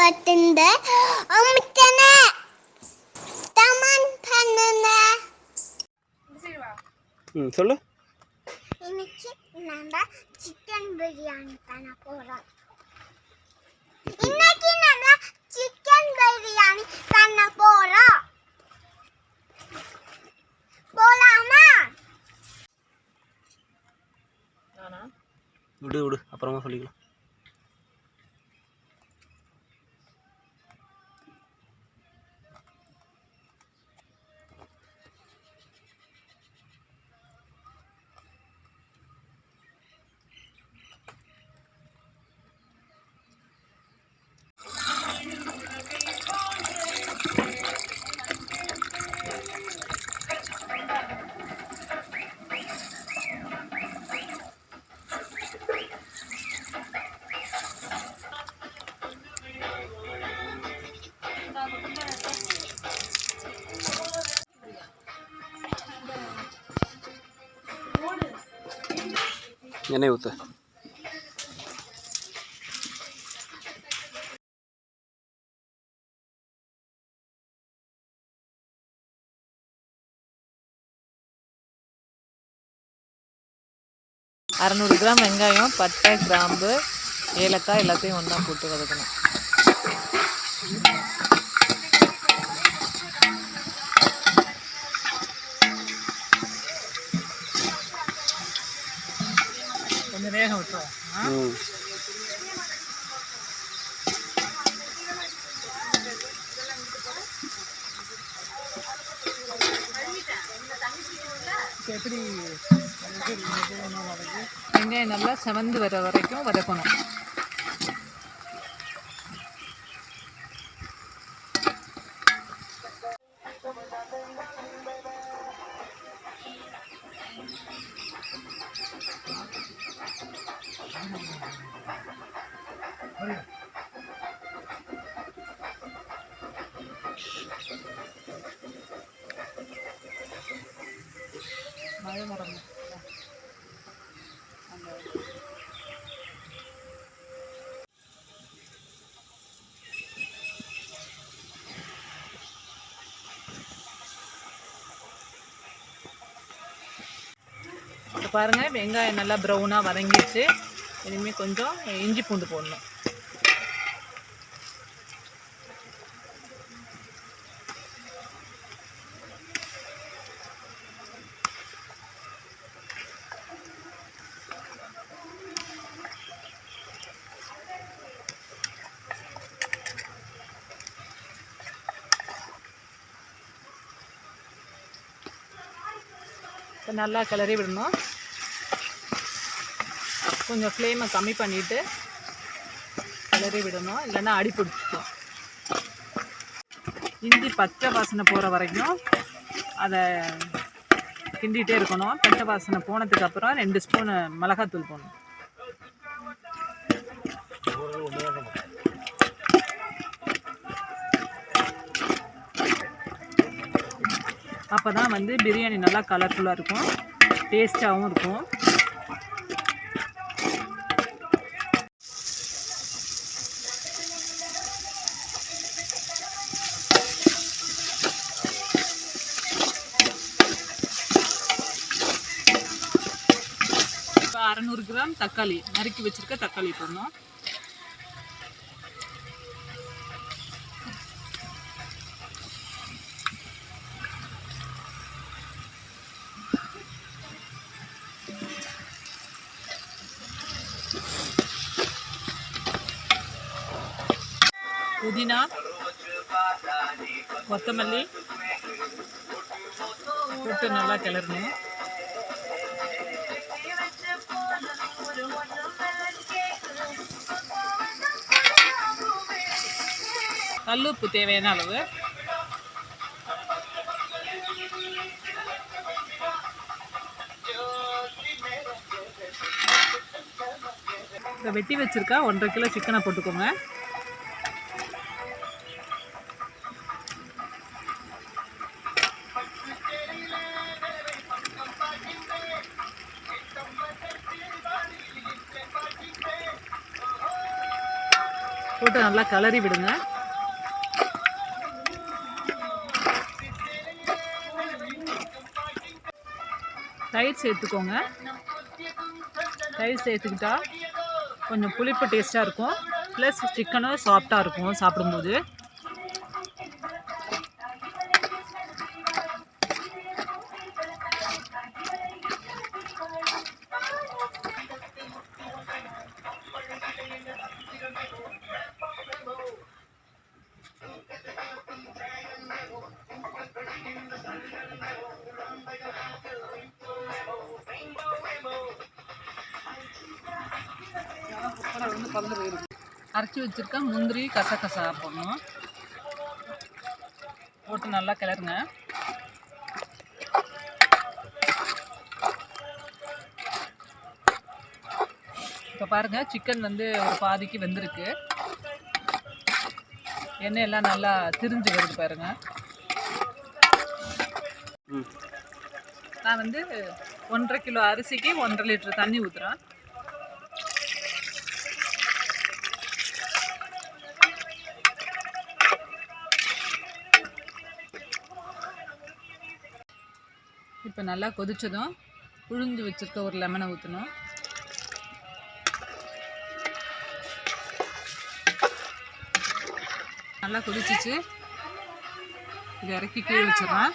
பட்டுந்த அமுத்தன தமன் பண்ணன சொல்லு. இன்னைக்கு நம்ம சிக்கன் பிரியாணி பண்ண போறோம். இன்னைக்கு நம்ம சிக்கன் பிரியாணி பண்ண போறோம். போலாமா? விடு விடு, அப்புறமா சொல்லிக்கலாம். எண்ணெய் ஊற்று. அறநூறு கிராம் வெங்காயம், பட்டை, கிராம்பு, ஏலக்காய் எல்லாத்தையும் ஒன்றா போட்டு வதக்கணும். கொஞ்சம் வேக விட்டுரும். எப்படி வெங்காயம் நல்லா செவந்து வர வரைக்கும் வதக்கணும். மழை மரம் பாருங்கள், வெங்காயம் நல்லா ப்ரௌனாக வதங்கிடுச்சு. இனிமேல் கொஞ்சம் இஞ்சி பூண்டு போடணும். இப்போ நல்லா கிளறி விடணும். கொஞ்சம் ஃப்ளேமை கம்மி பண்ணிவிட்டு கிளறி விடணும், இல்லைன்னா அடி பிடிச்சிக்கும். இஞ்சி பச்சை வாசனை போகிற வரைக்கும் அதை கிண்டிகிட்டே இருக்கணும். பச்சை வாசனை போனதுக்கப்புறம் 2 ஸ்பூனு மிளகாத்தூள் போடணும். அப்போ தான் பிரியாணி நல்லா கலர்ஃபுல்லாக இருக்கும், டேஸ்ட்டாகவும் இருக்கும். இப்போ 600 கிராம் தக்காளி, நறுக்கி வச்சுருக்க தக்காளி போடணும். புதினா, கொத்தமல்லி போட்டு நல்லா கிளறணும். கல்லுப்பு தேவையான அளவு. இப்போ வெட்டி வச்சுருக்கா 1.5 கிலோ சிக்கனை போட்டுக்கோங்க. போட்டு நல்லா கிளறி விடுங்க. தயிர் சேர்த்துக்கோங்க. தயிர் சேர்த்துக்கிட்டா கொஞ்சம் புளிப்பு டேஸ்ட்டாக இருக்கும். ப்ளஸ் சிக்கனும் சாஃப்டாக இருக்கும் சாப்பிடும்போது. அரைச்சி வச்சுருக்க முந்திரி கசகசா போடணும். போட்டு நல்லா கிளறுங்க. இப்போ பாருங்கள், சிக்கன் வந்து ஒரு பாதிக்கு வெந்திருக்கு. எண்ணெய் எல்லாம் நல்லா திரிஞ்சு வருது பாருங்க. நான் வந்து 1.5 கிலோ அரிசிக்கு 1.5 லிட்டர் தண்ணி ஊற்றுறேன். இப்போ நல்லா கொதிச்சதும் புழிஞ்சு வச்சுருக்க ஒரு லெமனை ஊற்றணும். நல்லா கொதிச்சிச்சு. இது இறக்கி கீழே வச்சிடறேன்.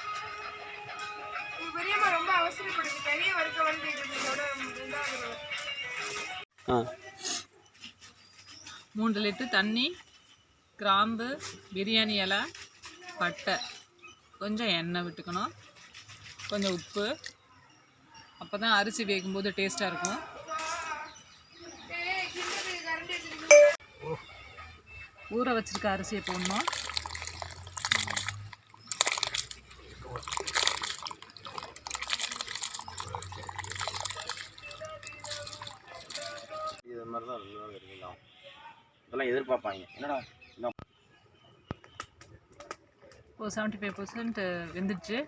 3 லிட்டர் தண்ணி, கிராம்பு, பிரியாணி இலை, பட்டை, கொஞ்சம் எண்ணெய் விட்டுக்கணும், கொஞ்சம் உப்பு. அப்போ தான் அரிசி வேகும்போது டேஸ்ட்டாக இருக்கும். ஊற வச்சிருக்க அரிசியை போடணும். இது மாதிரி தான் இருக்கலாம். இதெல்லாம் எதிர்பார்ப்பாங்க. என்னடா ஒரு 75% வெந்துடுச்சு.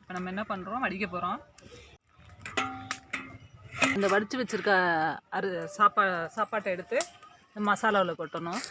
இப்போ நம்ம என்ன பண்ணுறோம், வடிக்க போகிறோம். இந்த வடித்து வச்சுருக்க சாப்பாட்டை எடுத்து மசாலாவில் கொட்டணும்.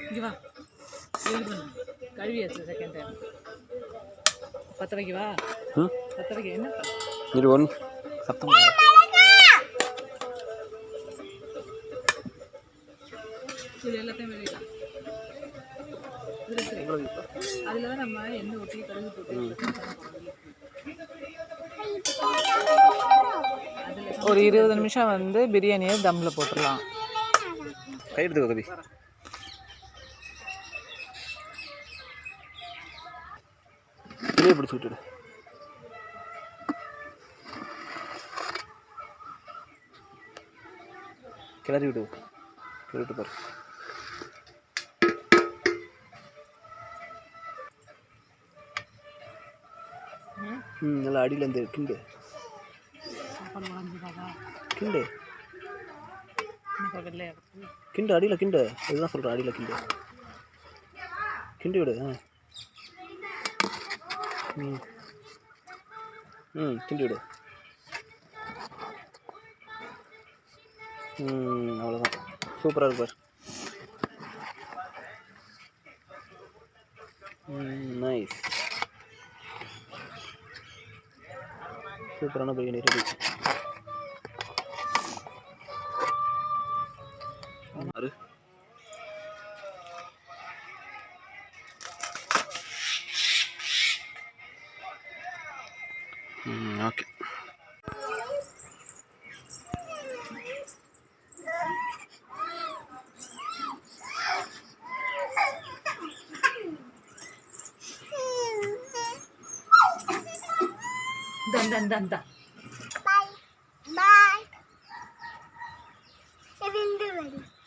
இங்கே வா, கழுவியாச்சு. செகண்ட் டைம் பற்ற வைக்கவா? பற்ற வைக்க என்ன இது ஒன்று சத்தம் இது எல்லாத்தையும் வெளியிடலாம். அதில் தான் நம்ம எண்ணெய் ஊற்றி கடுகு போட்டு ஒரு 20 நிமிஷம் வந்து பிரியாணியை தம்மில் போட்டுடலாம். கை எடுத்துக்கோ கவி. வெளியே பிடிச்சி விட்டுடு. கிளறி விடு. கிளறிட்டு பாரு. நல்லா அடியில் இருந்து கிண்டு கிண்டு கிண்டு அடியில் கிண்டு. இதுதான் சொல்கிறேன், அடியில் கிண்டு கிண்டி விடு. கிண்டி விடு. அவ்வளோதான். சூப்பராக இருக்கு பார். நைஸ். சூப்பரான பிரியாணி ரெடி. ஓகே. இந்த Bye. Bye. Bye.